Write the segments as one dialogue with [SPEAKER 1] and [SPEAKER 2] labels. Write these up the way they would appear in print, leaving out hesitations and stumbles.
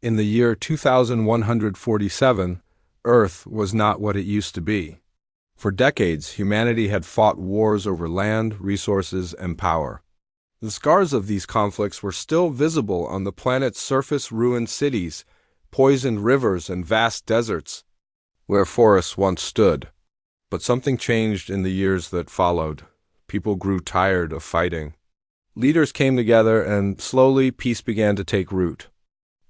[SPEAKER 1] In the year 2147, Earth was not what it used to be. For decades, humanity had fought wars over land, resources, and power. The scars of these conflicts were still visible on the planet's surface: ruined cities, poisoned rivers, and vast deserts where forests once stood. But something changed in the years that followed. People grew tired of fighting. Leaders came together, and slowly peace began to take root.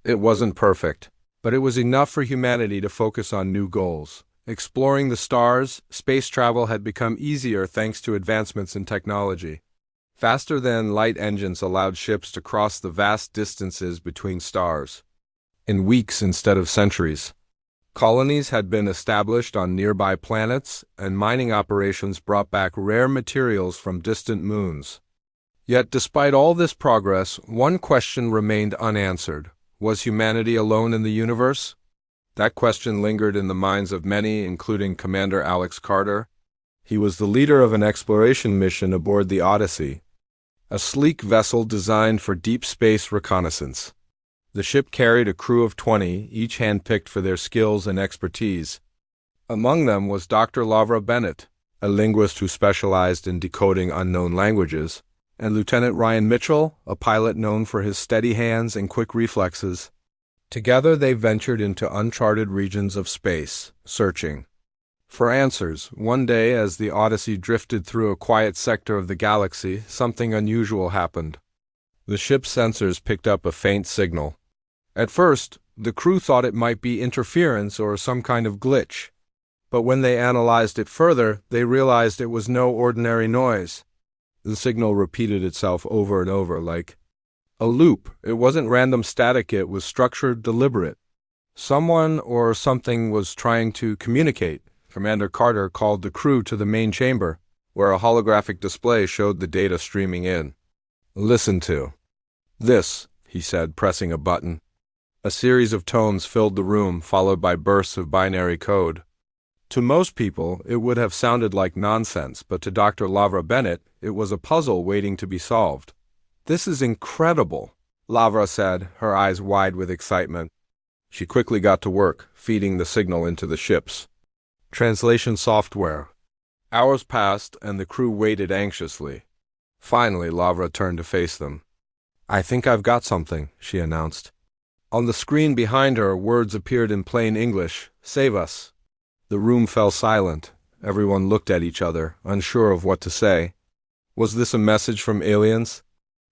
[SPEAKER 1] It wasn't perfect, but it was enough for humanity to focus on new goals. Exploring the stars, space travel had become easier thanks to advancements in technology. Faster-than-light engines allowed ships to cross the vast distances between stars in weeks instead of centuries. Colonies had been established on nearby planets, and mining operations brought back rare materials from distant moons. Yet, despite all this progress, one question remained unanswered. Was humanity alone in the universe? That question lingered in the minds of many, including Commander Alex Carter. He was the leader of an exploration mission aboard the Odyssey, a sleek vessel designed for deep space reconnaissance. The ship carried a crew of 20, each handpicked for their skills and expertise. Among them was Dr. Lavra Bennett, a linguist who specialized in decoding unknown languages, and Lieutenant Ryan Mitchell, a pilot known for his steady hands and quick reflexes. Together they ventured into uncharted regions of space, searching for answers. One day, as the Odyssey drifted through a quiet sector of the galaxy, something unusual happened. The ship's sensors picked up a faint signal. At first, the crew thought it might be interference or some kind of glitch. But when they analyzed it further, they realized it was no ordinary noise. The signal repeated itself over and over, like a loop. It wasn't random static, it was structured, deliberate. Someone or something was trying to communicate. Commander Carter called the crew to the main chamber, where a holographic display showed the data streaming in. "Listen to this," he said, pressing a button. A series of tones filled the room, followed by bursts of binary code. To most people, it would have sounded like nonsense, but to Dr. Lavra Bennett, it was a puzzle waiting to be solved. "This is incredible," Lavra said, her eyes wide with excitement. She quickly got to work, feeding the signal into the ship's translation software. Hours passed, and the crew waited anxiously. Finally, Lavra turned to face them. "I think I've got something," she announced. On the screen behind her, words appeared in plain English: "Save us." The room fell silent. Everyone looked at each other, unsure of what to say. Was this a message from aliens?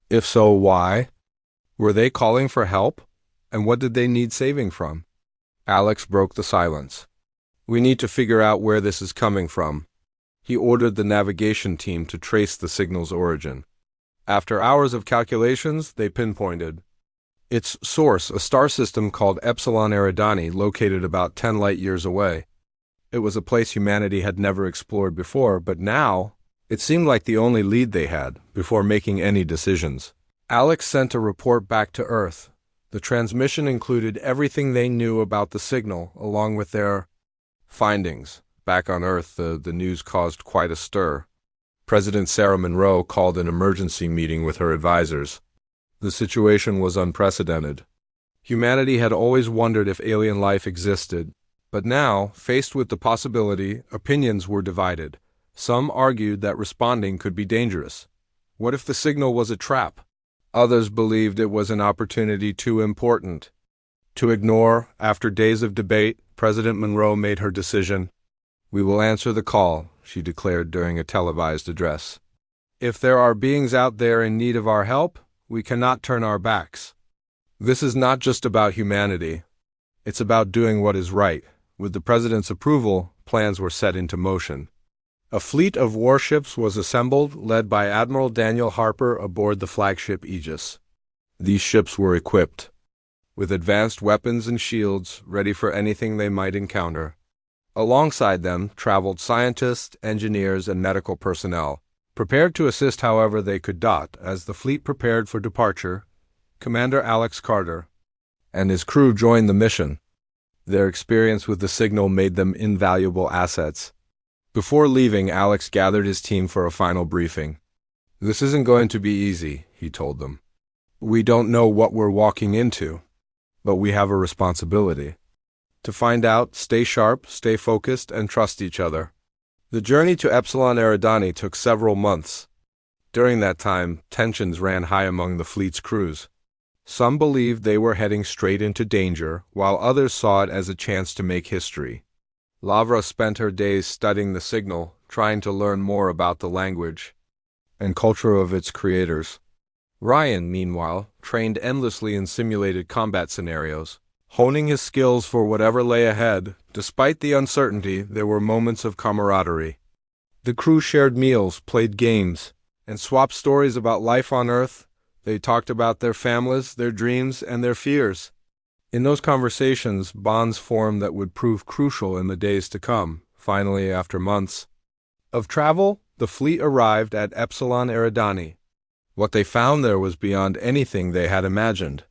[SPEAKER 1] If so, why? Were they calling for help? And what did they need saving from? Alex broke the silence. "We need to figure out where this is coming from." He ordered the navigation team to trace the signal's origin. After hours of calculations, they pinpointed its source, a star system called Epsilon Eridani, located about 10 light-years away. It was a place humanity had never explored before, but now it seemed like the only lead they had before making any decisions. Alex sent a report back to Earth. The transmission included everything they knew about the signal, along with their findings. Back on Earth, the news caused quite a stir. President Sarah Monroe called an emergency meeting with her advisors. The situation was unprecedented. Humanity had always wondered if alien life existed, but now, faced with the possibility, opinions were divided. Some argued that responding could be dangerous. What if the signal was a trap? Others believed it was an opportunity too important to ignore. After days of debate, President Monroe made her decision. "We will answer the call," she declared during a televised address. "If there are beings out there in need of our help, we cannot turn our backs. This is not just about humanity. It's about doing what is right." With the president's approval, plans were set into motion. A fleet of warships was assembled, led by Admiral Daniel Harper aboard the flagship Aegis. These ships were equipped with advanced weapons and shields, ready for anything they might encounter. Alongside them traveled scientists, engineers, and medical personnel, prepared to assist however they could. As the fleet prepared for departure, Commander Alex Carter and his crew joined the mission. Their experience with the signal made them invaluable assets. Before leaving, Alex gathered his team for a final briefing. "This isn't going to be easy," he told them. "We don't know what we're walking into. But we have a responsibility. To find out, stay sharp, stay focused, and trust each other. The journey to Epsilon Eridani took several months. During that time, tensions ran high among the fleet's crews. Some believed they were heading straight into danger, while others saw it as a chance to make history. Lavra spent her days studying the signal, trying to learn more about the language and culture of its creators. Ryan, meanwhile, trained endlessly in simulated combat scenarios, honing his skills for whatever lay ahead. Despite the uncertainty, there were moments of camaraderie. The crew shared meals, played games, and swapped stories about life on Earth. They talked about their families, their dreams, and their fears. In those conversations, bonds formed that would prove crucial in the days to come. Finally, after months of travel, the fleet arrived at Epsilon Eridani. What they found there was beyond anything they had imagined.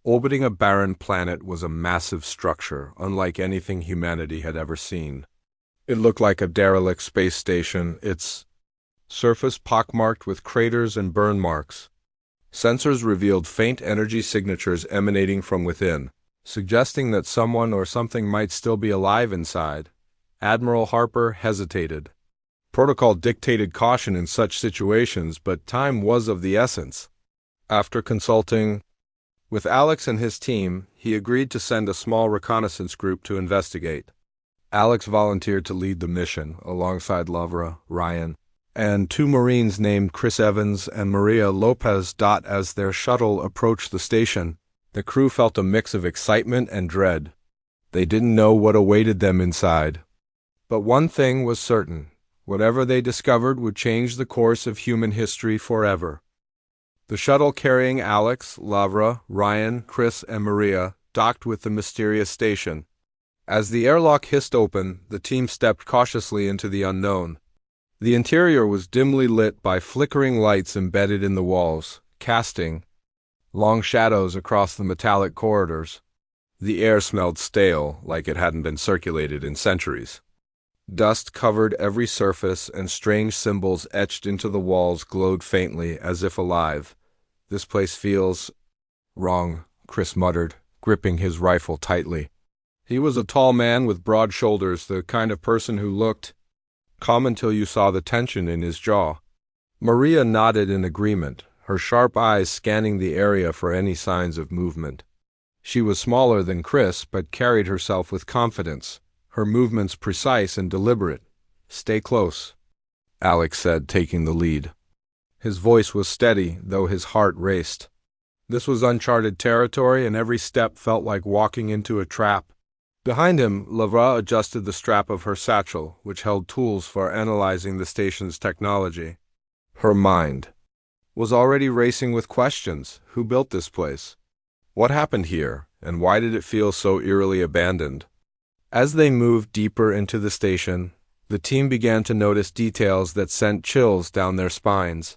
[SPEAKER 1] Orbiting a barren planet was a massive structure, unlike anything humanity had ever seen. It looked like a derelict space station, its surface pockmarked with craters and burn marks. Sensors revealed faint energy signatures emanating from within, suggesting that someone or something might still be alive inside. Admiral Harper hesitated. Protocol dictated caution in such situations, but time was of the essence. After consulting with Alex and his team, he agreed to send a small reconnaissance group to investigate. Alex volunteered to lead the mission, alongside Lavra, Ryan, and two Marines named Chris Evans and Maria Lopez. As their shuttle approached the station, the crew felt a mix of excitement and dread. They didn't know what awaited them inside. But one thing was certain. Whatever they discovered would change the course of human history forever. The shuttle carrying Alex, Lavra, Ryan, Chris, and Maria docked with the mysterious station. As the airlock hissed open, the team stepped cautiously into the unknown. The interior was dimly lit by flickering lights embedded in the walls, casting long shadows across the metallic corridors. The air smelled stale, like it hadn't been circulated in centuries. Dust covered every surface, and strange symbols etched into the walls glowed faintly, as if alive. "This place feels wrong," Chris muttered, gripping his rifle tightly. He was a tall man with broad shoulders, the kind of person who looked calm until you saw the tension in his jaw. Maria nodded in agreement, her sharp eyes scanning the area for any signs of movement. She was smaller than Chris, but carried herself with confidence, her movements precise and deliberate. "Stay close," Alex said, taking the lead. His voice was steady, though his heart raced. This was uncharted territory, and every step felt like walking into a trap. Behind him, Lavra adjusted the strap of her satchel, which held tools for analyzing the station's technology. Her mind was already racing with questions. Who built this place? What happened here, and why did it feel so eerily abandoned? As they moved deeper into the station, the team began to notice details that sent chills down their spines.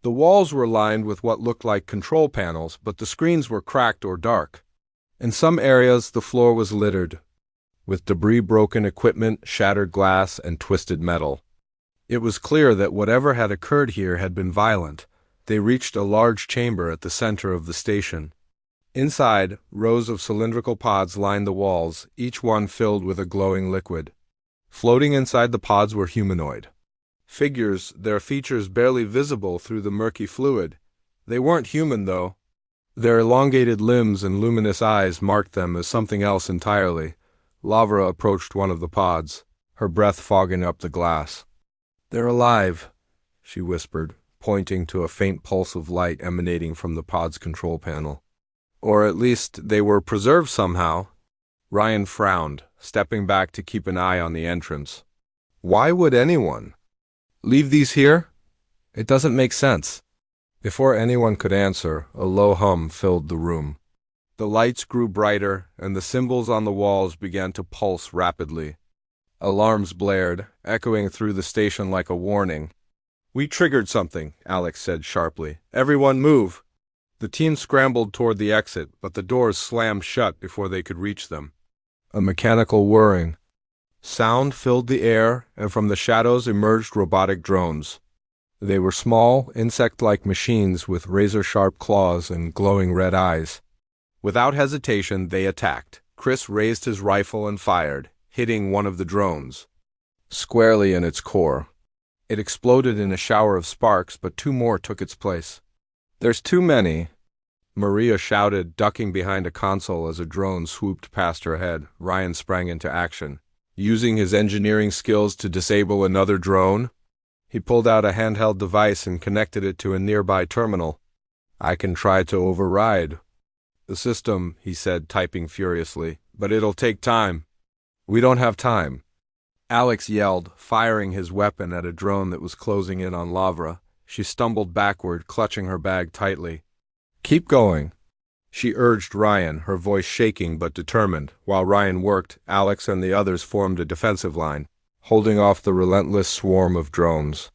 [SPEAKER 1] The walls were lined with what looked like control panels, but the screens were cracked or dark. In some areas, the floor was littered with debris, broken equipment, shattered glass, and twisted metal. It was clear that whatever had occurred here had been violent. They reached a large chamber at the center of the station. Inside, rows of cylindrical pods lined the walls, each one filled with a glowing liquid. Floating inside the pods were humanoid figures, their features barely visible through the murky fluid. They weren't human, though. Their elongated limbs and luminous eyes marked them as something else entirely. Lavra approached one of the pods, her breath fogging up the glass. "They're alive," she whispered, pointing to a faint pulse of light emanating from the pod's control panel. "Or at least they were preserved somehow." Ryan frowned, stepping back to keep an eye on the entrance. "Why would anyone leave these here? It doesn't make sense." Before anyone could answer, a low hum filled the room. The lights grew brighter, and the symbols on the walls began to pulse rapidly. Alarms blared, echoing through the station like a warning. "We triggered something," Alex said sharply. "Everyone move!" The team scrambled toward the exit, but the doors slammed shut before they could reach them. A mechanical whirring sound filled the air, and from the shadows emerged robotic drones. They were small, insect-like machines with razor-sharp claws and glowing red eyes. Without hesitation, they attacked. Chris raised his rifle and fired, hitting one of the drones squarely in its core. It exploded in a shower of sparks, but two more took its place. "There's too many," Maria shouted, ducking behind a console as a drone swooped past her head. Ryan sprang into action. Using his engineering skills to disable another drone, he pulled out a handheld device and connected it to a nearby terminal. "I can try to override the system," he said, typing furiously, "but it'll take time." "We don't have time," Alex yelled, firing his weapon at a drone that was closing in on Lavra. She stumbled backward, clutching her bag tightly. "Keep going," she urged Ryan, her voice shaking but determined. While Ryan worked, Alex and the others formed a defensive line, holding off the relentless swarm of drones.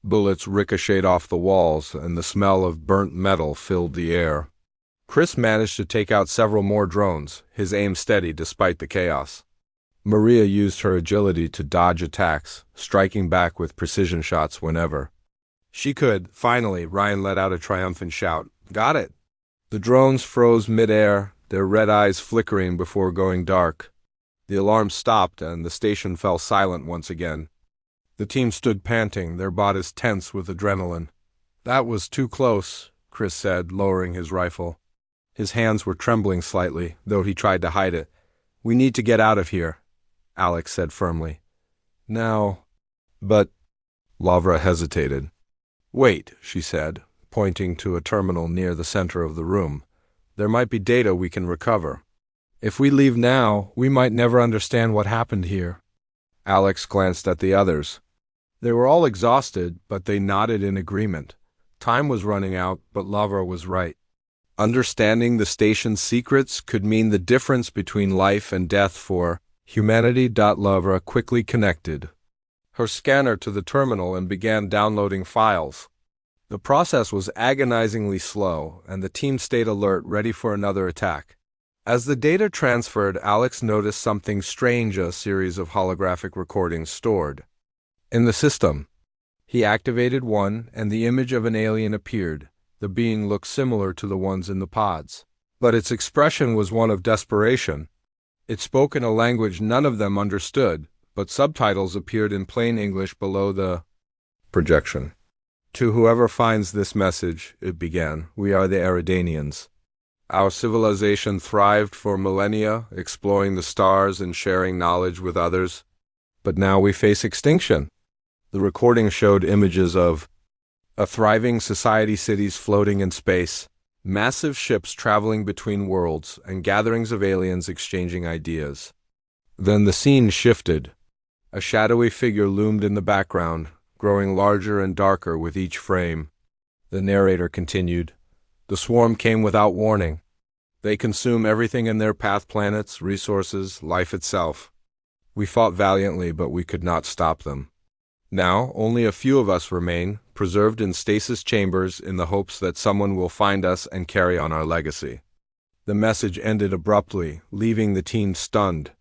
[SPEAKER 1] Bullets ricocheted off the walls, and the smell of burnt metal filled the air. Chris managed to take out several more drones, his aim steady despite the chaos. Maria used her agility to dodge attacks, striking back with precision shots whenever she could. Finally, Ryan let out a triumphant shout. "Got it!" The drones froze mid-air, their red eyes flickering before going dark. The alarm stopped, and the station fell silent once again. The team stood panting, their bodies tense with adrenaline. "That was too close," Chris said, lowering his rifle. His hands were trembling slightly, though he tried to hide it. "We need to get out of here," Alex said firmly. "Now." "But—" Lavra hesitated. "Wait," she said, pointing to a terminal near the center of the room. "There might be data we can recover. If we leave now, we might never understand what happened here." Alex glanced at the others. They were all exhausted, but they nodded in agreement. Time was running out, but Lavra was right. Understanding the station's secrets could mean the difference between life and death for humanity. Lavra quickly connected her scanner to the terminal and began downloading files. The process was agonizingly slow, and the team stayed alert, ready for another attack. As the data transferred, Alex noticed something strange: a series of holographic recordings stored in the system. He activated one, and the image of an alien appeared. The being looked similar to the ones in the pods, but its expression was one of desperation. It spoke in a language none of them understood, but subtitles appeared in plain English below the projection. "To whoever finds this message," it began, "we are the Eridanians. Our civilization thrived for millennia, exploring the stars and sharing knowledge with others. But now we face extinction." The recording showed images of a thriving society, cities floating in space, massive ships traveling between worlds, and gatherings of aliens exchanging ideas. Then the scene shifted. A shadowy figure loomed in the background, growing larger and darker with each frame. The narrator continued, "The swarm came without warning. They consume everything in their path: planets, resources, life itself. We fought valiantly, but we could not stop them. Now, only a few of us remain, preserved in stasis chambers in the hopes that someone will find us and carry on our legacy." The message ended abruptly, leaving the team stunned.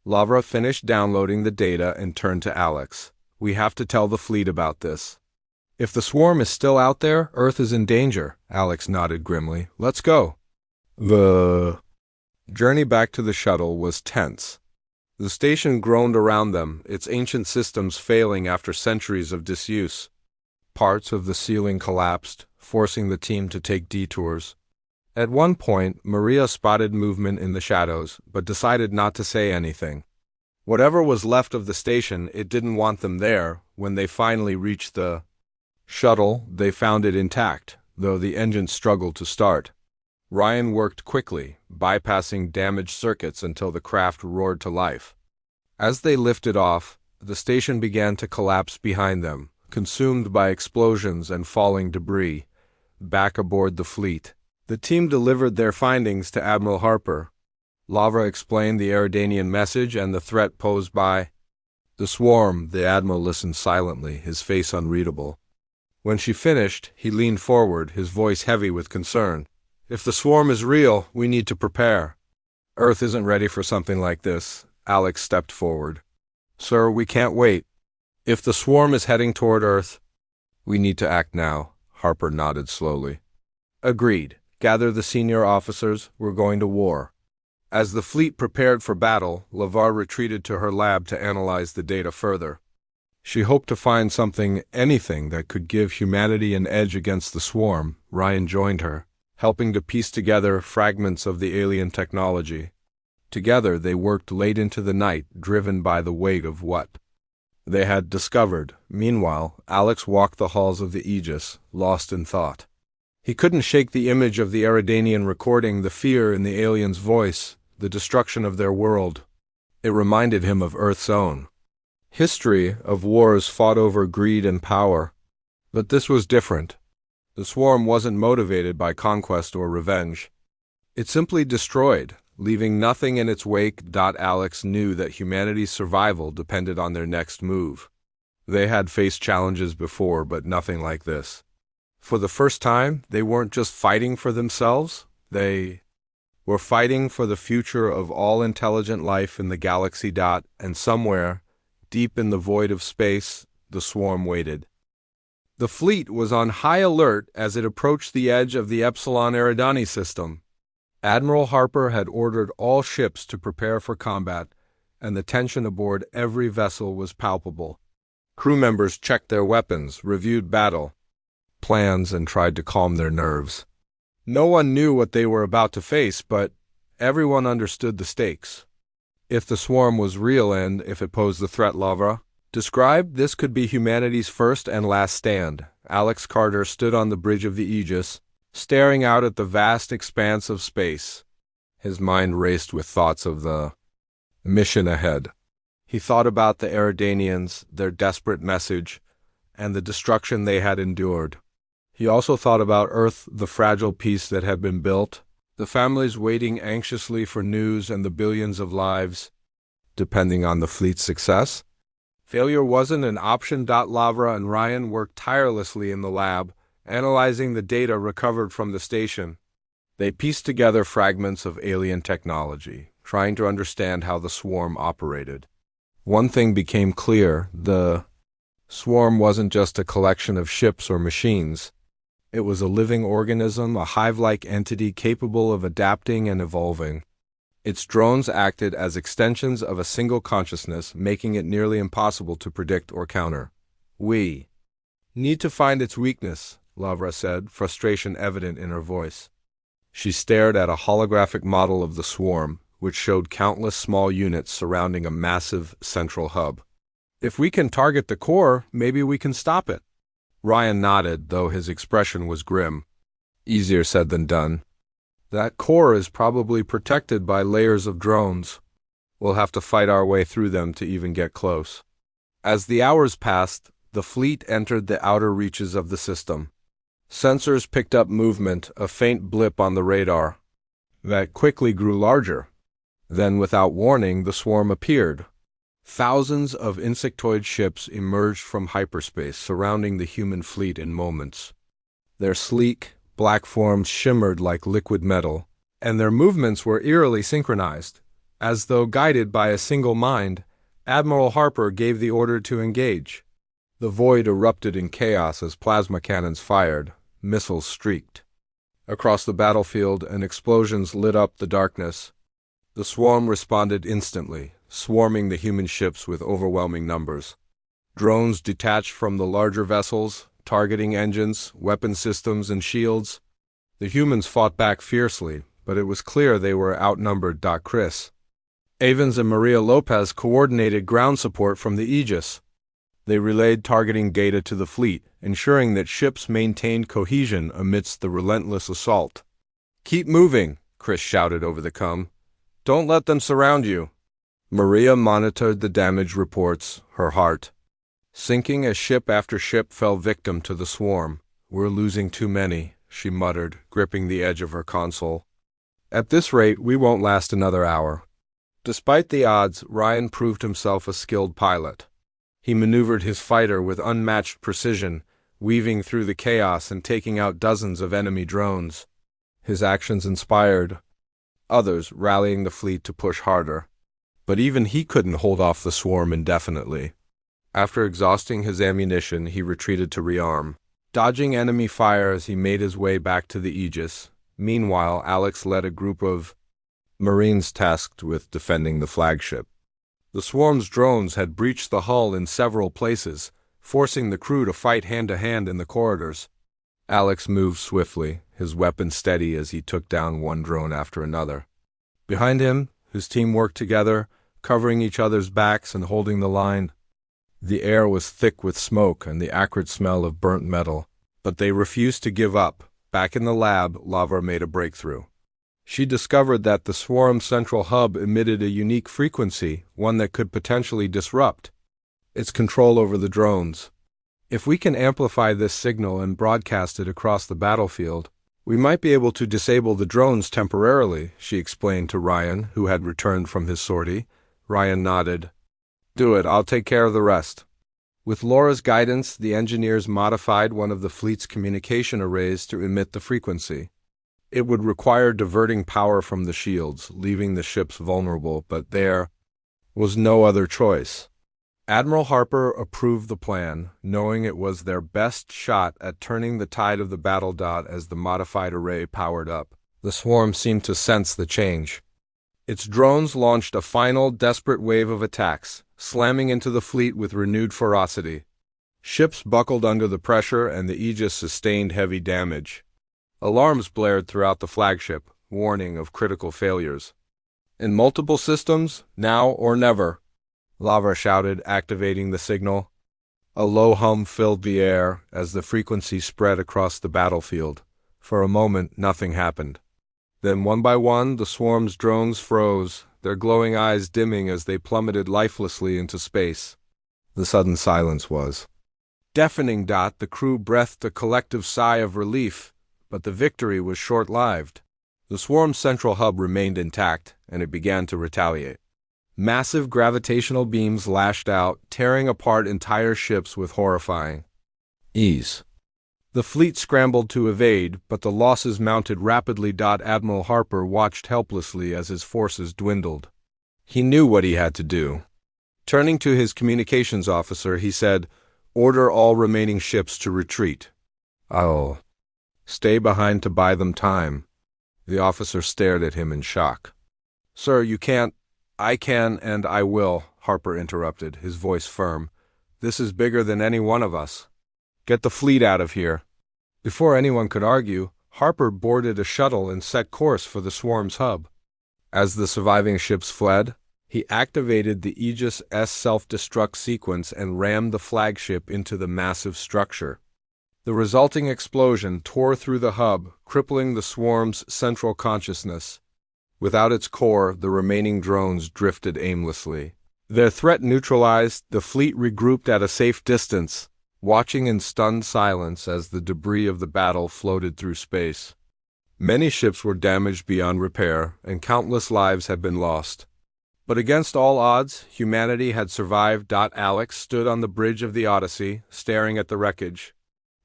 [SPEAKER 1] Lavra finished downloading the data and turned to Alex. "We have to tell the fleet about this. If the swarm is still out there, Earth is in danger." Alex nodded grimly. "Let's go." The journey back to the shuttle was tense. The station groaned around them, its ancient systems failing after centuries of disuse. Parts of the ceiling collapsed, forcing the team to take detours. At one point, Maria spotted movement in the shadows, but decided not to say anything. Whatever was left of the station, it didn't want them there. When they finally reached the shuttle, they found it intact, though the engine struggled to start. Ryan worked quickly, bypassing damaged circuits until the craft roared to life. As they lifted off, the station began to collapse behind them, consumed by explosions and falling debris. Back aboard the fleet, the team delivered their findings to Admiral Harper. Lavra explained the Eridanian message and the threat posed by the swarm. The Admiral listened silently, his face unreadable. When she finished, he leaned forward, his voice heavy with concern. "If the swarm is real, we need to prepare. Earth isn't ready for something like this." Alex stepped forward. "Sir, we can't wait. If the swarm is heading toward Earth, we need to act now." Harper nodded slowly. "Agreed." Gather the senior officers, we're going to war. As the fleet prepared for battle, LeVar retreated to her lab to analyze the data further. She hoped to find anything that could give humanity an edge against the swarm. Ryan joined her, helping to piece together fragments of the alien technology. Together they worked late into the night, driven by the weight of what they had discovered. Meanwhile, Alex walked the halls of the Aegis, lost in thought. He couldn't shake the image of the Eridanian recording, the fear in the alien's voice, the destruction of their world. It reminded him of Earth's own history of wars fought over greed and power. But this was different. The swarm wasn't motivated by conquest or revenge. It simply destroyed, leaving nothing in its wake. Alex knew that humanity's survival depended on their next move. They had faced challenges before, but nothing like this. For the first time, they weren't just fighting for themselves, they were fighting for the future of all intelligent life in the galaxy. And somewhere, deep in the void of space, the swarm waited. The fleet was on high alert as it approached the edge of the Epsilon Eridani system. Admiral Harper had ordered all ships to prepare for combat, and the tension aboard every vessel was palpable. Crew members checked their weapons, reviewed battle plans, and tried to calm their nerves. No one knew what they were about to face, but everyone understood the stakes. If the swarm was real and if it posed a threat, Lavra described, this could be humanity's first and last stand. Alex Carter stood on the bridge of the Aegis, staring out at the vast expanse of space. His mind raced with thoughts of the mission ahead. He thought about the Eridanians, their desperate message, and the destruction they had endured. He also thought about Earth, the fragile peace that had been built, the families waiting anxiously for news, and the billions of lives depending on the fleet's success. Failure wasn't an option. Lavra and Ryan worked tirelessly in the lab, analyzing the data recovered from the station. They pieced together fragments of alien technology, trying to understand how the swarm operated. One thing became clear: the swarm wasn't just a collection of ships or machines. It was a living organism, a hive-like entity capable of adapting and evolving. Its drones acted as extensions of a single consciousness, making it nearly impossible to predict or counter. "We need to find its weakness," Lavra said, frustration evident in her voice. She stared at a holographic model of the swarm, which showed countless small units surrounding a massive central hub. "If we can target the core, maybe we can stop it." Ryan nodded, though his expression was grim. "Easier said than done. That core is probably protected by layers of drones. We'll have to fight our way through them to even get close." As the hours passed, the fleet entered the outer reaches of the system. Sensors picked up movement, a faint blip on the radar that quickly grew larger. Then, without warning, the swarm appeared. Thousands of insectoid ships emerged from hyperspace, surrounding the human fleet in moments. Their sleek, black forms shimmered like liquid metal, and their movements were eerily synchronized. As though guided by a single mind, Admiral Harper gave the order to engage. The void erupted in chaos as plasma cannons fired, missiles streaked across the battlefield, and explosions lit up the darkness. The swarm responded instantly, swarming the human ships with overwhelming numbers. Drones detached from the larger vessels, targeting engines, weapon systems, and shields. The humans fought back fiercely, but it was clear they were outnumbered. Chris Evans and Maria Lopez coordinated ground support from the Aegis. They relayed targeting data to the fleet, ensuring that ships maintained cohesion amidst the relentless assault. "Keep moving," Chris shouted over the comm. "Don't let them surround you." Maria monitored the damage reports, her heart sinking as ship after ship fell victim to the swarm. "We're losing too many," she muttered, gripping the edge of her console. "At this rate, we won't last another hour." Despite the odds, Ryan proved himself a skilled pilot. He maneuvered his fighter with unmatched precision, weaving through the chaos and taking out dozens of enemy drones. His actions inspired others, rallying the fleet to push harder. But even he couldn't hold off the swarm indefinitely. After exhausting his ammunition, he retreated to rearm. Dodging enemy fire as he made his way back to the Aegis, Meanwhile, Alex led a group of Marines tasked with defending the flagship. The swarm's drones had breached the hull in several places, forcing the crew to fight hand-to-hand in the corridors. Alex moved swiftly, his weapon steady as he took down one drone after another. Behind him, his team worked together, covering each other's backs and holding the line. The air was thick with smoke and the acrid smell of burnt metal, but they refused to give up. Back in the lab, Lavra made a breakthrough. She discovered that the swarm's central hub emitted a unique frequency, one that could potentially disrupt its control over the drones. If we can amplify this signal and broadcast it across the battlefield, we might be able to disable the drones temporarily, she explained to Ryan, who had returned from his sortie. Ryan nodded. Do it, I'll take care of the rest. With Laura's guidance, the engineers modified one of the fleet's communication arrays to emit the frequency. It would require diverting power from the shields, leaving the ships vulnerable, but there was no other choice. Admiral Harper approved the plan, knowing it was their best shot at turning the tide of the battle. As the modified array powered up, the swarm seemed to sense the change. Its drones launched a final, desperate wave of attacks, slamming into the fleet with renewed ferocity. Ships buckled under the pressure and the Aegis sustained heavy damage. Alarms blared throughout the flagship, warning of critical failures. In multiple systems, now or never, Lavra shouted, activating the signal. A low hum filled the air as the frequency spread across the battlefield. For a moment, nothing happened. Then, one by one, the swarm's drones froze, their glowing eyes dimming as they plummeted lifelessly into space. The sudden silence was deafening. The crew breathed a collective sigh of relief, but the victory was short-lived. The swarm's central hub remained intact, and it began to retaliate. Massive gravitational beams lashed out, tearing apart entire ships with horrifying ease. The fleet scrambled to evade, but the losses mounted rapidly. Admiral Harper watched helplessly as his forces dwindled. He knew what he had to do. Turning to his communications officer, he said, "Order all remaining ships to retreat. I'll stay behind to buy them time." The officer stared at him in shock. "Sir, you can't." "I can and I will," Harper interrupted, his voice firm. "This is bigger than any one of us. Get the fleet out of here." Before anyone could argue, Harper boarded a shuttle and set course for the swarm's hub. As the surviving ships fled, he activated the Aegis S self-destruct sequence and rammed the flagship into the massive structure. The resulting explosion tore through the hub, crippling the swarm's central consciousness. Without its core, the remaining drones drifted aimlessly. Their threat neutralized, the fleet regrouped at a safe distance, watching in stunned silence as the debris of the battle floated through space. Many ships were damaged beyond repair, and countless lives had been lost. But against all odds, humanity had survived. Alex stood on the bridge of the Odyssey, staring at the wreckage.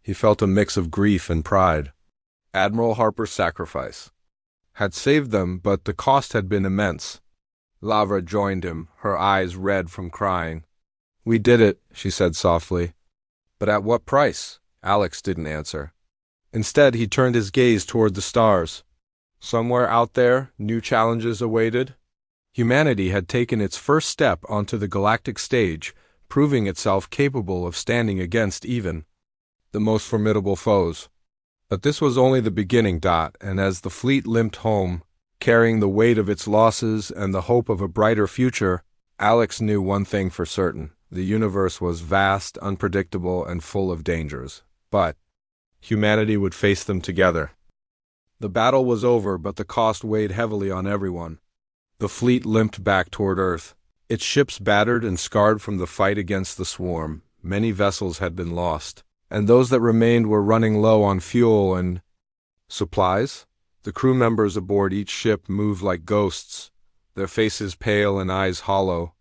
[SPEAKER 1] He felt a mix of grief and pride. Admiral Harper's sacrifice had saved them, but the cost had been immense. Lavra joined him, her eyes red from crying. "We did it," she said softly. "But at what price?" Alex didn't answer. Instead, he turned his gaze toward the stars. Somewhere out there, new challenges awaited. Humanity had taken its first step onto the galactic stage, proving itself capable of standing against even the most formidable foes. But this was only the beginning. And as the fleet limped home, carrying the weight of its losses and the hope of a brighter future, Alex knew one thing for certain. The universe was vast, unpredictable, and full of dangers. But humanity would face them together. The battle was over, but the cost weighed heavily on everyone. The fleet limped back toward Earth, its ships battered and scarred from the fight against the swarm. Many vessels had been lost, and those that remained were running low on fuel and supplies. The crew members aboard each ship moved like ghosts, their faces pale and eyes hollow.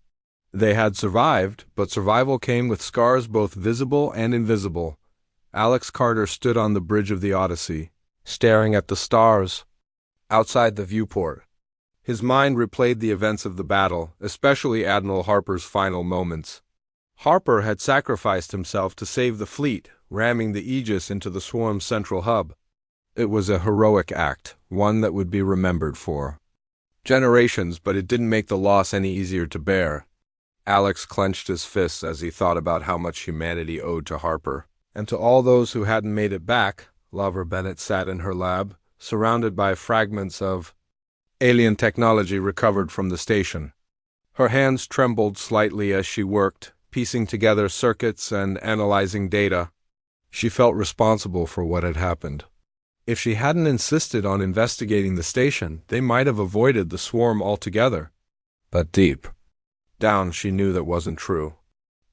[SPEAKER 1] They had survived, but survival came with scars both visible and invisible. Alex Carter stood on the bridge of the Odyssey, staring at the stars outside the viewport. His mind replayed the events of the battle, especially Admiral Harper's final moments. Harper had sacrificed himself to save the fleet, ramming the Aegis into the swarm's central hub. It was a heroic act, one that would be remembered for generations, but it didn't make the loss any easier to bear. Alex clenched his fists as he thought about how much humanity owed to Harper. And to all those who hadn't made it back, Lavra Bennett sat in her lab, surrounded by fragments of alien technology recovered from the station. Her hands trembled slightly as she worked, piecing together circuits and analyzing data. She felt responsible for what had happened. If she hadn't insisted on investigating the station, they might have avoided the swarm altogether. But deep down, she knew that wasn't true.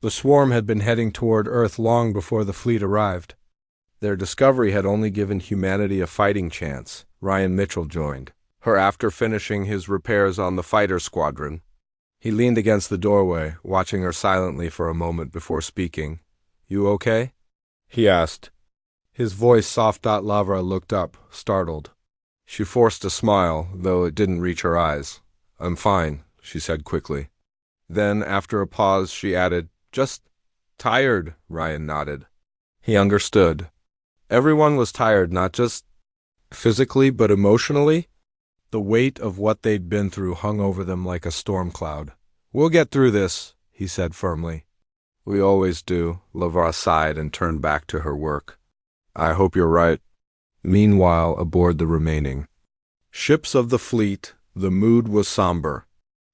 [SPEAKER 1] The swarm had been heading toward Earth long before the fleet arrived. Their discovery had only given humanity a fighting chance. Ryan Mitchell joined her after finishing his repairs on the fighter squadron. He leaned against the doorway, watching her silently for a moment before speaking. "You okay?" he asked. His voice soft. Lavra looked up, startled. She forced a smile, though it didn't reach her eyes. "I'm fine," she said quickly. Then, after a pause, she added, "Just tired," Ryan nodded. He understood. Everyone was tired, not just physically, but emotionally. The weight of what they'd been through hung over them like a storm cloud. "We'll get through this," he said firmly. "We always do," Lavra sighed and turned back to her work. "I hope you're right." Meanwhile, aboard the remaining ships of the fleet, the mood was somber.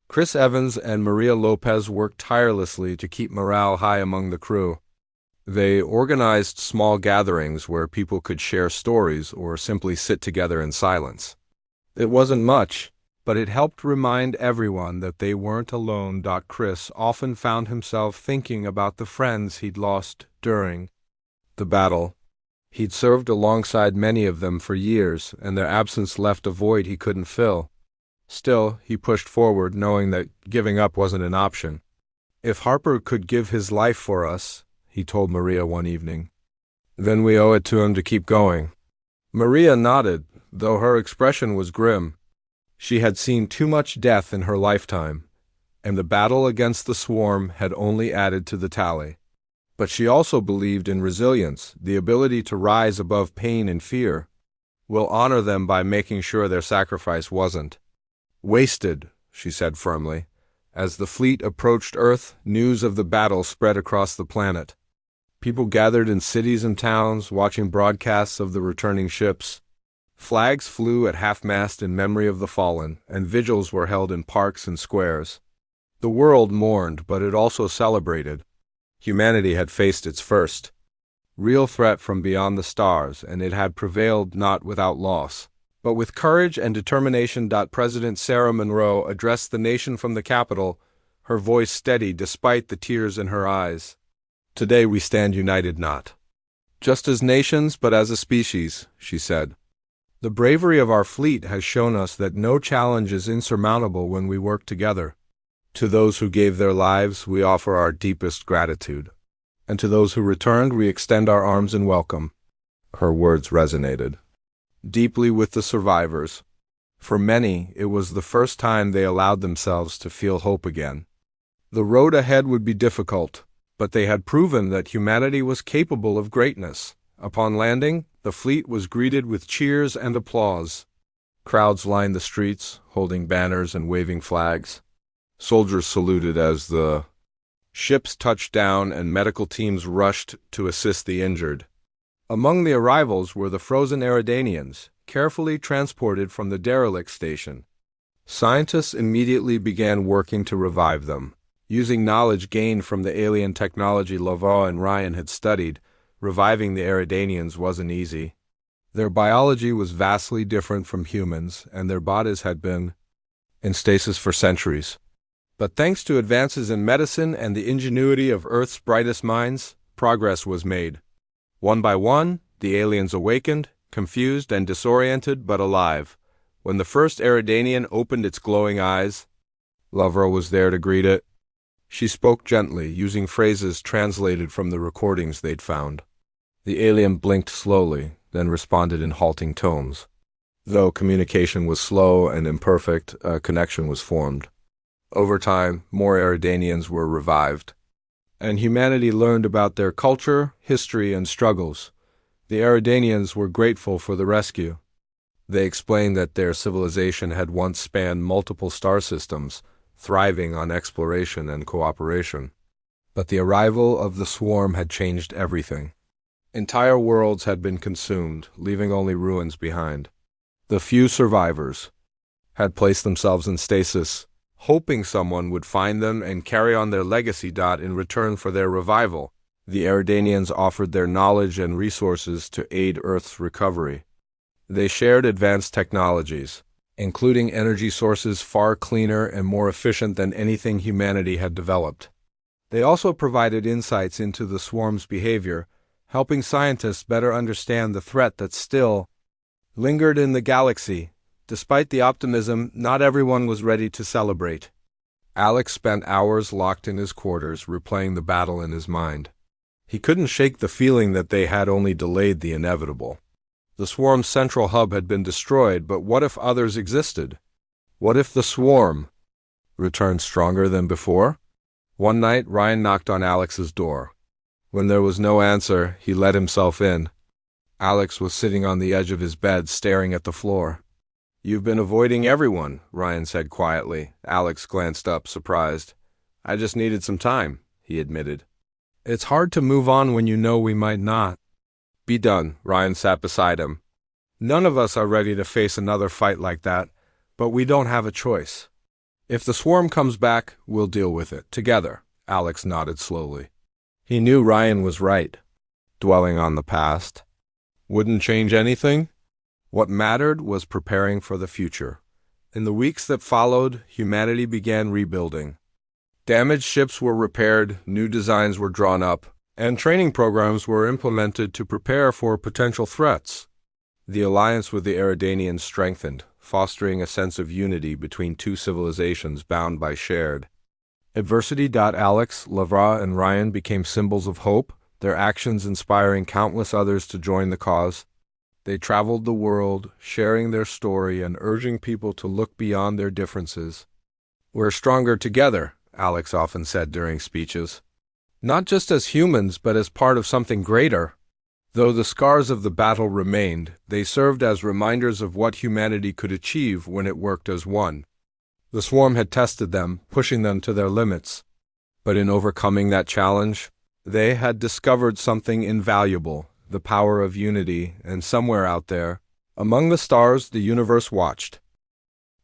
[SPEAKER 1] Chris Evans and Maria Lopez worked tirelessly to keep morale high among the crew. They organized small gatherings where people could share stories or simply sit together in silence. It wasn't much, but it helped remind everyone that they weren't alone. Chris often found himself thinking about the friends he'd lost during the battle. He'd served alongside many of them for years, and their absence left a void he couldn't fill. Still, he pushed forward, knowing that giving up wasn't an option. "If Harper could give his life for us," he told Maria one evening, "then we owe it to him to keep going." Maria nodded, though her expression was grim. She had seen too much death in her lifetime, and the battle against the swarm had only added to the tally. But she also believed in resilience, the ability to rise above pain and fear. "We'll honor them by making sure their sacrifice wasn't wasted," she said firmly. As the fleet approached Earth, news of the battle spread across the planet. People gathered in cities and towns, watching broadcasts of the returning ships. Flags flew at half-mast in memory of the fallen, and vigils were held in parks and squares. The world mourned, but it also celebrated. Humanity had faced its first real threat from beyond the stars, and it had prevailed not without loss, but with courage and determination. President Sarah Monroe addressed the nation from the Capitol, her voice steady despite the tears in her eyes. "Today we stand united not just as nations, but as a species," she said. "The bravery of our fleet has shown us that no challenge is insurmountable when we work together. To those who gave their lives, we offer our deepest gratitude. And to those who returned, we extend our arms in welcome." Her words resonated deeply with the survivors. For many, it was the first time they allowed themselves to feel hope again. The road ahead would be difficult, but they had proven that humanity was capable of greatness. Upon landing, the fleet was greeted with cheers and applause. Crowds lined the streets, holding banners and waving flags. Soldiers saluted as the ships touched down, and medical teams rushed to assist the injured. Among the arrivals were the frozen Eridanians, carefully transported from the derelict station. Scientists immediately began working to revive them. Using knowledge gained from the alien technology Lavra and Ryan had studied, reviving the Eridanians wasn't easy. Their biology was vastly different from humans, and their bodies had been in stasis for centuries. But thanks to advances in medicine and the ingenuity of Earth's brightest minds, progress was made. One by one, the aliens awakened, confused and disoriented but alive. When the first Eridanian opened its glowing eyes, Lavra was there to greet it. She spoke gently, using phrases translated from the recordings they'd found. The alien blinked slowly, then responded in halting tones. Though communication was slow and imperfect, a connection was formed. Over time, more Eridanians were revived, and humanity learned about their culture, history, and struggles. The Eridanians were grateful for the rescue. They explained that their civilization had once spanned multiple star systems, thriving on exploration and cooperation. But the arrival of the swarm had changed everything. Entire worlds had been consumed, leaving only ruins behind. The few survivors had placed themselves in stasis, hoping someone would find them and carry on their legacy. In return for their revival, the Eridanians offered their knowledge and resources to aid Earth's recovery. They shared advanced technologies, including energy sources far cleaner and more efficient than anything humanity had developed. They also provided insights into the swarm's behavior, helping scientists better understand the threat that still lingered in the galaxy. Despite the optimism, not everyone was ready to celebrate. Alex spent hours locked in his quarters, replaying the battle in his mind. He couldn't shake the feeling that they had only delayed the inevitable. The swarm's central hub had been destroyed, but what if others existed? What if the swarm returned stronger than before? One night, Ryan knocked on Alex's door. When there was no answer, he let himself in. Alex was sitting on the edge of his bed, staring at the floor. "You've been avoiding everyone," Ryan said quietly. Alex glanced up, surprised. "I just needed some time," he admitted. "It's hard to move on when you know we might not be done." Ryan sat beside him. "None of us are ready to face another fight like that, but we don't have a choice. If the swarm comes back, we'll deal with it together." Alex nodded slowly. He knew Ryan was right. Dwelling on the past wouldn't change anything. What mattered was preparing for the future. In the weeks that followed, humanity began rebuilding. Damaged ships were repaired, new designs were drawn up, and training programs were implemented to prepare for potential threats. The alliance with the Eridanians strengthened, fostering a sense of unity between two civilizations bound by shared adversity. Alex, Lavra, and Ryan became symbols of hope, their actions inspiring countless others to join the cause. They traveled the world, sharing their story and urging people to look beyond their differences. "We're stronger together," Alex often said during speeches. "Not just as humans, but as part of something greater." Though the scars of the battle remained, they served as reminders of what humanity could achieve when it worked as one. The swarm had tested them, pushing them to their limits. But in overcoming that challenge, they had discovered something invaluable: the power of unity, and somewhere out there, among the stars, the universe watched.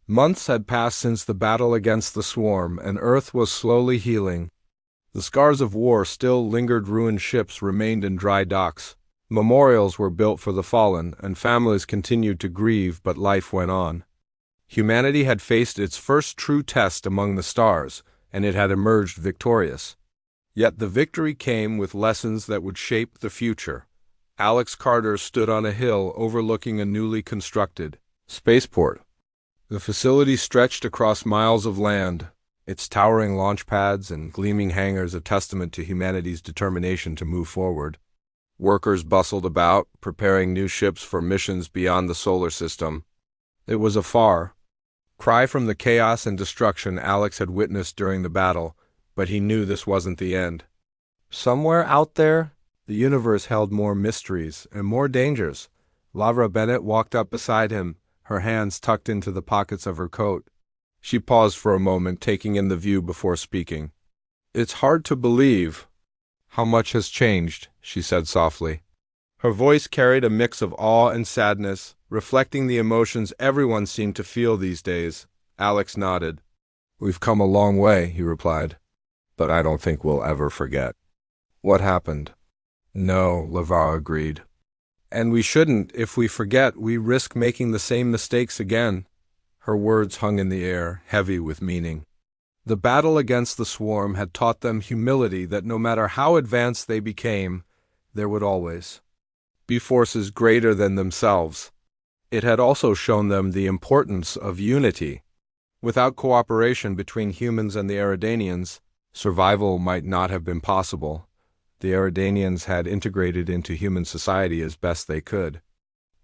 [SPEAKER 1] Months had passed since the battle against the swarm, and Earth was slowly healing. The scars of war still lingered, ruined ships remained in dry docks. Memorials were built for the fallen, and families continued to grieve, but life went on. Humanity had faced its first true test among the stars, and it had emerged victorious. Yet the victory came with lessons that would shape the future. Alex Carter stood on a hill overlooking a newly constructed spaceport. The facility stretched across miles of land, its towering launch pads and gleaming hangars a testament to humanity's determination to move forward. Workers bustled about, preparing new ships for missions beyond the solar system. It was a far cry from the chaos and destruction Alex had witnessed during the battle, but he knew this wasn't the end. Somewhere out there, the universe held more mysteries and more dangers. Lavra Bennett walked up beside him, her hands tucked into the pockets of her coat. She paused for a moment, taking in the view before speaking. "It's hard to believe how much has changed," she said softly. Her voice carried a mix of awe and sadness, reflecting the emotions everyone seemed to feel these days. Alex nodded. "We've come a long way," he replied, "but I don't think we'll ever forget what happened." "No," Lavra agreed. "And we shouldn't. If we forget, we risk making the same mistakes again." Her words hung in the air, heavy with meaning. The battle against the swarm had taught them humility, that no matter how advanced they became, there would always be forces greater than themselves. It had also shown them the importance of unity. Without cooperation between humans and the Eridanians, survival might not have been possible. The Eridanians had integrated into human society as best they could.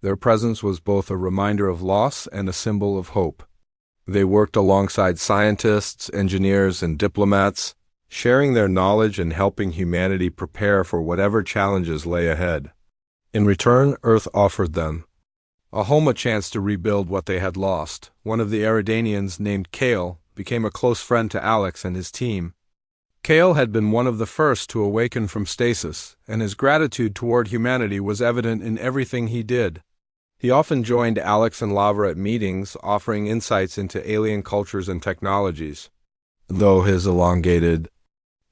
[SPEAKER 1] Their presence was both a reminder of loss and a symbol of hope. They worked alongside scientists, engineers, and diplomats, sharing their knowledge and helping humanity prepare for whatever challenges lay ahead. In return, Earth offered them a home, a chance to rebuild what they had lost. One of the Eridanians, named Kale, became a close friend to Alex and his team. Kale had been one of the first to awaken from stasis, and his gratitude toward humanity was evident in everything he did. He often joined Alex and Lava at meetings, offering insights into alien cultures and technologies. Though his elongated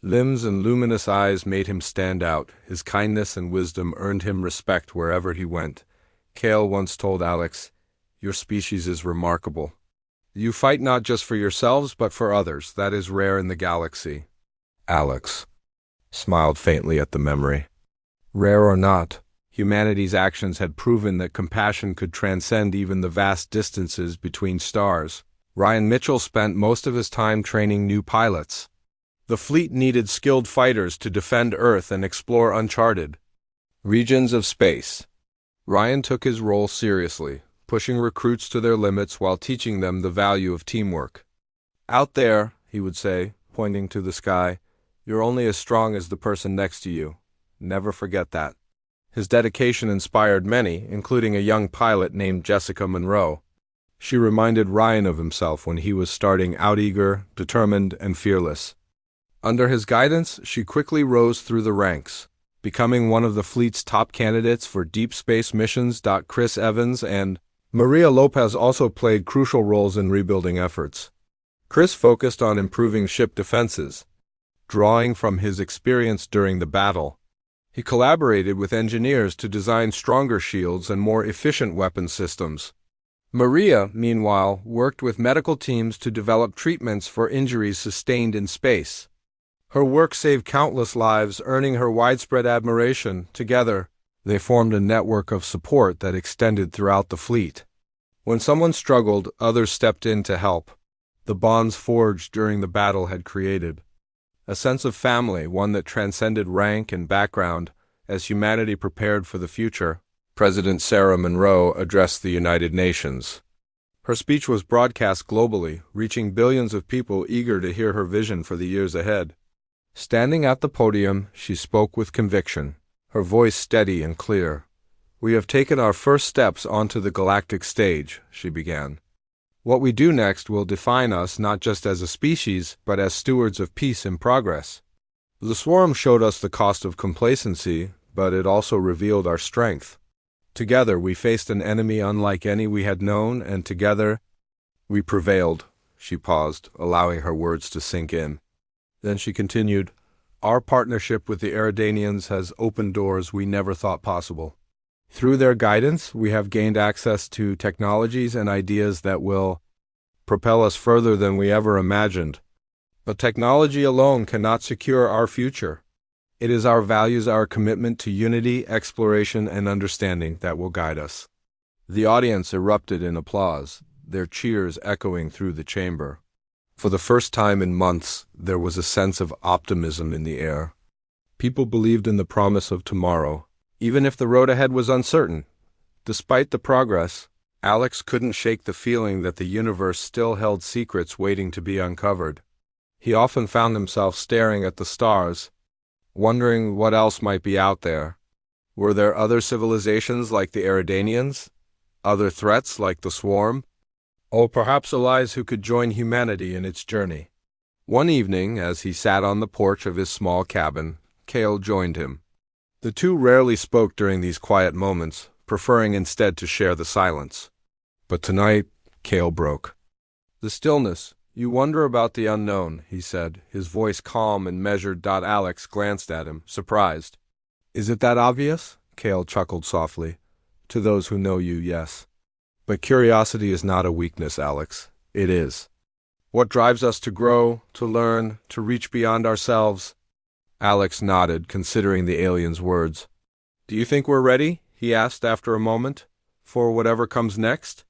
[SPEAKER 1] limbs and luminous eyes made him stand out, his kindness and wisdom earned him respect wherever he went. Kale once told Alex, "Your species is remarkable. You fight not just for yourselves, but for others. That is rare in the galaxy." Alex smiled faintly at the memory. Rare or not, humanity's actions had proven that compassion could transcend even the vast distances between stars. Ryan Mitchell spent most of his time training new pilots. The fleet needed skilled fighters to defend Earth and explore uncharted regions of space. Ryan took his role seriously, pushing recruits to their limits while teaching them the value of teamwork. "Out there," he would say, pointing to the sky, "you're only as strong as the person next to you. Never forget that." His dedication inspired many, including a young pilot named Jessica Monroe. She reminded Ryan of himself when he was starting out, eager, determined, and fearless. Under his guidance, she quickly rose through the ranks, becoming one of the fleet's top candidates for deep space missions. Chris Evans and Maria Lopez also played crucial roles in rebuilding efforts. Chris focused on improving ship defenses, drawing from his experience during the battle. He collaborated with engineers to design stronger shields and more efficient weapon systems. Maria, meanwhile, worked with medical teams to develop treatments for injuries sustained in space. Her work saved countless lives, earning her widespread admiration. Together, they formed a network of support that extended throughout the fleet. When someone struggled, others stepped in to help. The bonds forged during the battle had created a sense of family, one that transcended rank and background. As humanity prepared for the future, President Sarah Monroe addressed the United Nations. Her speech was broadcast globally, reaching billions of people eager to hear her vision for the years ahead. Standing at the podium, she spoke with conviction, her voice steady and clear. "We have taken our first steps onto the galactic stage," she began. "What we do next will define us not just as a species, but as stewards of peace and progress." The swarm showed us the cost of complacency, but it also revealed our strength. Together we faced an enemy unlike any we had known, and together we prevailed. She paused, allowing her words to sink in. Then she continued, "Our partnership with the Eridanians has opened doors we never thought possible. Through their guidance, we have gained access to technologies and ideas that will propel us further than we ever imagined. But technology alone cannot secure our future. It is our values, our commitment to unity, exploration, and understanding that will guide us." The audience erupted in applause, their cheers echoing through the chamber. For the first time in months, there was a sense of optimism in the air. People believed in the promise of tomorrow, even if the road ahead was uncertain. Despite the progress, Alex couldn't shake the feeling that the universe still held secrets waiting to be uncovered. He often found himself staring at the stars, wondering what else might be out there. Were there other civilizations like the Eridanians? Other threats like the swarm? Or perhaps allies who could join humanity in its journey? One evening, as he sat on the porch of his small cabin, Kale joined him. The two rarely spoke during these quiet moments, preferring instead to share the silence. But tonight, Kale broke the stillness. "You wonder about the unknown," he said, his voice calm and measured. Alex glanced at him, surprised. "Is it that obvious?" Kale chuckled softly. "To those who know you, yes. But curiosity is not a weakness, Alex. It is what drives us to grow, to learn, to reach beyond ourselves." Alex nodded, considering the alien's words. "Do you think we're ready?" he asked after a moment. "For whatever comes next?"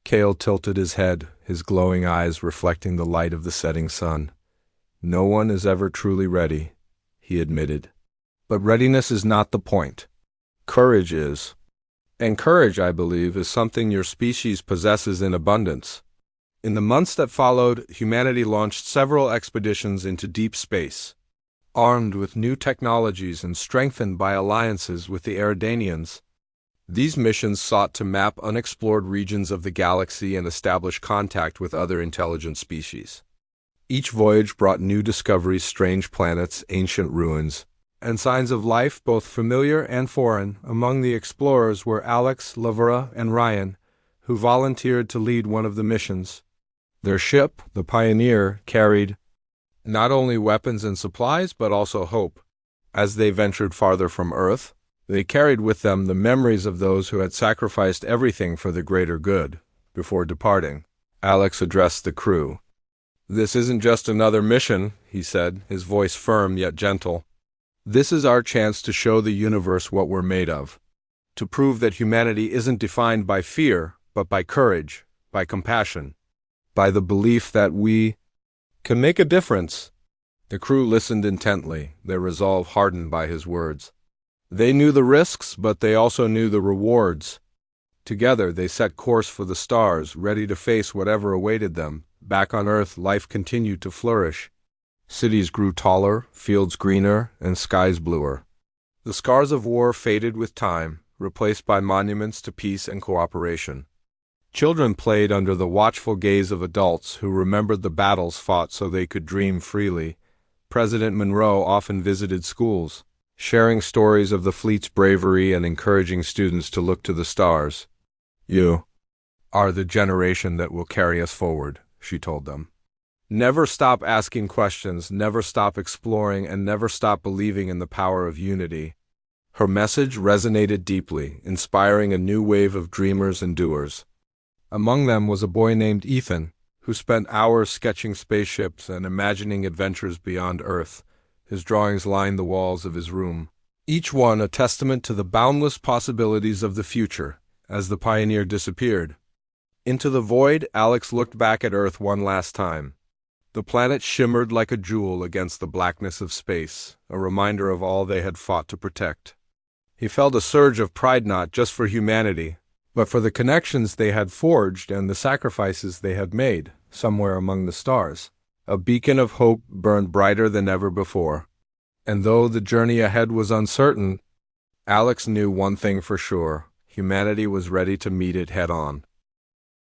[SPEAKER 1] Kale tilted his head, his glowing eyes reflecting the light of the setting sun. "No one is ever truly ready," he admitted. "But readiness is not the point. Courage is. And courage, I believe, is something your species possesses in abundance." In the months that followed, humanity launched several expeditions into deep space. Armed with new technologies and strengthened by alliances with the Eridanians, These missions sought to map unexplored regions of the galaxy and establish contact with other intelligent species. Each voyage brought new discoveries, strange planets, ancient ruins, and signs of life both familiar and foreign. Among the explorers were Alex, Lavera, and Ryan, who volunteered to lead one of the missions. Their ship, the Pioneer, carried not only weapons and supplies but also hope. As they ventured farther from Earth, they carried with them the memories of those who had sacrificed everything for the greater good. Before departing, Alex addressed the crew. "This isn't just another mission," he said, his voice firm yet gentle. "This is our chance to show the universe what we're made of, to prove that humanity isn't defined by fear, but by courage, by compassion, by the belief that we can make a difference." The crew listened intently, their resolve hardened by his words. They knew the risks, but they also knew the rewards. Together, they set course for the stars, ready to face whatever awaited them. Back on Earth, life continued to flourish. Cities grew taller, fields greener, and skies bluer. The scars of war faded with time, replaced by monuments to peace and cooperation. Children played under the watchful gaze of adults who remembered the battles fought so they could dream freely. President Monroe often visited schools, sharing stories of the fleet's bravery and encouraging students to look to the stars. "You are the generation that will carry us forward," she told them. "Never stop asking questions, never stop exploring, and never stop believing in the power of unity." Her message resonated deeply, inspiring a new wave of dreamers and doers. Among them was a boy named Ethan, who spent hours sketching spaceships and imagining adventures beyond Earth. His drawings lined the walls of his room, each one a testament to the boundless possibilities of the future. As the Pioneer disappeared into the void, Alex looked back at Earth one last time. The planet shimmered like a jewel against the blackness of space, a reminder of all they had fought to protect. He felt a surge of pride, not just for humanity, but for the connections they had forged and the sacrifices they had made somewhere among the stars. A beacon of hope burned brighter than ever before. And though the journey ahead was uncertain, Alex knew one thing for sure: humanity was ready to meet it head-on.